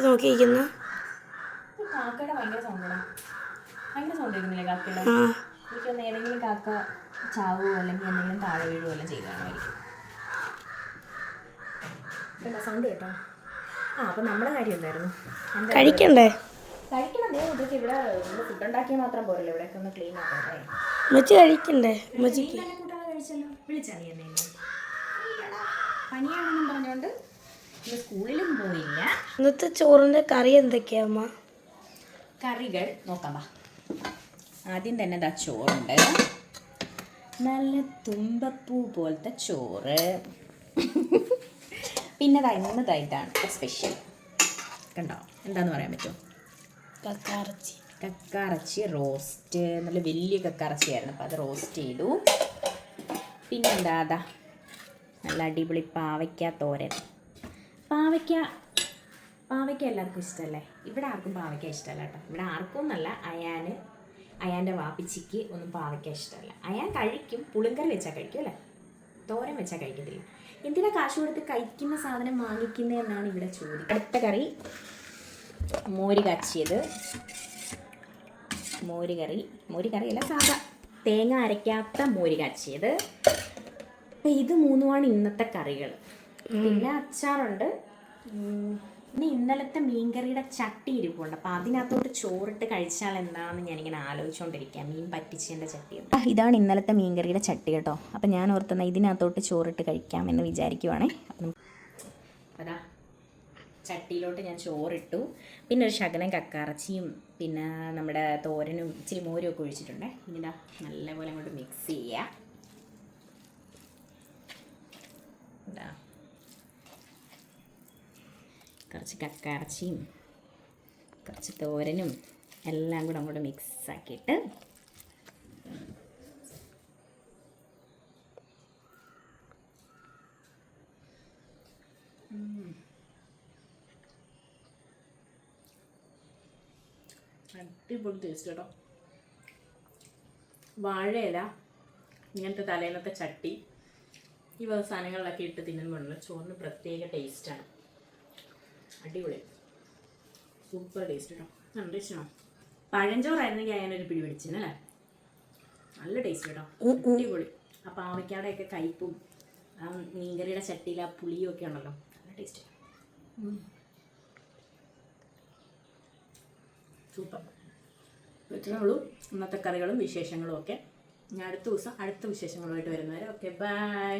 നോക്കിയിരിക്കുന്നു. കാക്കയുടെ ഭയങ്കര സൗണ്ടാണ്. ഭയങ്കര സൗണ്ട് കേൾക്കുന്നില്ലേ കാക്കയുടെ? എനിക്കൊന്ന് ഏതെങ്കിലും കാക്ക ചാവുകയോ അല്ലെങ്കിൽ എന്തെങ്കിലും താഴെ വീഴുകയോ എല്ലാം ചെയ്താണായിരിക്കും. എന്താ സൗണ്ട് കേട്ടോ? അപ്പം നമ്മുടെ കാര്യം എന്തായിരുന്നു? കഴിക്കണ്ടേ? കഴിക്കണം. ഇതൊക്കെ ഇവിടെ ഫുഡ് ഉണ്ടാക്കിയാൽ മാത്രം പോരല്ലോ, ഇവിടെയൊക്കെ ഒന്ന് ക്ലീൻ ആക്കട്ടെ. ഉമ്മച്ചി കഴിക്കണ്ടേ? ഉമ്മച്ചിക്ക് കൂട്ടാതെ കഴിച്ചല്ലോ. വിളിച്ചാ നീ എന്നെ? പനിയാണെന്നും പറഞ്ഞുകൊണ്ട് ഇന്ന് സ്കൂളിലും പോയില്ല. ഇന്നത്തെ ചോറിൻ്റെ കറി എന്തൊക്കെയാ അമ്മ? കറികൾ നോക്കാം. ആദ്യം തന്നെ ദാ ചോറുണ്ട്. നല്ല തുമ്പപ്പൂ പോലത്തെ ചോറ്. പിന്നെ ഇതാണ് സ്പെഷ്യൽ. കണ്ടോ? എന്താന്ന് പറയാൻ പറ്റുമോ? കക്കാറച്ചി റോസ്റ്റ്. നല്ല വലിയ കക്കാറച്ചിയായിരുന്നു, അപ്പോൾ അത് റോസ്റ്റ് ചെയ്തു. പിന്നെ അതാ നല്ല അടിപൊളി പാവയ്ക്ക തോരൻ. പാവയ്ക്ക എല്ലാവർക്കും ഇഷ്ടമല്ലേ? ഇവിടെ ആർക്കും പാവയ്ക്ക ഇഷ്ടമല്ല കേട്ടോ. ഇവിടെ ആർക്കും എന്നല്ല, അയാൻ്റെ വാപ്പിച്ചിക്ക് ഒന്നും പാവയ്ക്ക ഇഷ്ടമല്ല. അയാൻ കഴിക്കും, പുളിങ്കറി വെച്ചാൽ കഴിക്കും അല്ലേ, തോരൻ വെച്ചാൽ കഴിക്കത്തില്ല. എന്തിനാ കാശ് കൊടുത്ത് കഴിക്കുന്ന സാധനം വാങ്ങിക്കുന്നതെന്നാണ് ഇവിടെ ചോദ്യം. അടുത്ത കറി മോര് കാച്ചിയത്. മോര് കറിയല്ല, സാധാ തേങ്ങ അരയ്ക്കാത്ത മോര് കാച്ചിയത്. അപ്പം ഇത് മൂന്നുമാണ് ഇന്നത്തെ കറികൾ. പിന്നെ അച്ചാറുണ്ട്. പിന്നെ ഇന്നലത്തെ മീൻകറിയുടെ ചട്ടി ഇരിപ്പുണ്ട്, അപ്പോൾ അതിനകത്തോട്ട് ചോറിട്ട് കഴിച്ചാൽ എന്താണെന്ന് ഞാനിങ്ങനെ ആലോചിച്ചുകൊണ്ടിരിക്കുക. മീൻ പറ്റിച്ചതിൻ്റെ ചട്ടി. ഇതാണ് ഇന്നലത്തെ മീൻകറിയുടെ ചട്ടി കേട്ടോ. അപ്പം ഞാൻ ഓർത്തുന്ന ഇതിനകത്തോട്ട് ചോറിട്ട് കഴിക്കാമെന്ന് വിചാരിക്കുവാണേ. അതാ ചട്ടിയിലോട്ട് ഞാൻ ചോറിട്ടു. പിന്നെ ഒരു ശകലം കക്കാറച്ചിയും പിന്നെ നമ്മുടെ തോരനും ഇച്ചിരി മോരും ഒക്കെ ഒഴിച്ചിട്ടുണ്ട്. ഇങ്ങനെ നല്ലപോലെ അങ്ങോട്ട് മിക്സ് ചെയ്യുക. കുറച്ച് കക്കാറച്ചിയും കുറച്ച് തോരനും എല്ലാം കൂടെ അങ്ങോട്ട് മിക്സ് ആക്കിയിട്ട് അടിപൊളി ടേസ്റ്റ് കേട്ടോ. വാഴയില, ഇങ്ങനത്തെ തലേന്നത്തെ ചട്ടി, ഈ വക സാധനങ്ങളിലൊക്കെ ഇട്ട് തിന്നുമ്പോഴുള്ള ചോറിന് പ്രത്യേക ടേസ്റ്റാണ്. അടിപൊളി, സൂപ്പർ ടേസ്റ്റ് കേട്ടോ. നല്ല ഇഷ്ടമാണ്. പഴഞ്ചോറായിരുന്നെങ്കിൽ അതിനൊരു പിടി പിടിച്ചിരുന്നല്ലേ. നല്ല ടേസ്റ്റ് കേട്ടോ, അടിപൊളി. ആ പാവയ്ക്കാടെയൊക്കെ കയ്പും ആ മീൻകറിയുടെ ചട്ടിയിൽ ആ പുളിയും ഒക്കെ ഉണ്ടല്ലോ, നല്ല ടേസ്റ്റ്. സൂപ്പർ. ഇത്രയേ ഉള്ളൂ ഇന്നത്തെ കറികളും വിശേഷങ്ങളും ഒക്കെ. ഞാൻ അടുത്ത ദിവസം അടുത്ത വിശേഷങ്ങളുമായിട്ട് വരുന്നവരെ. Okay, by.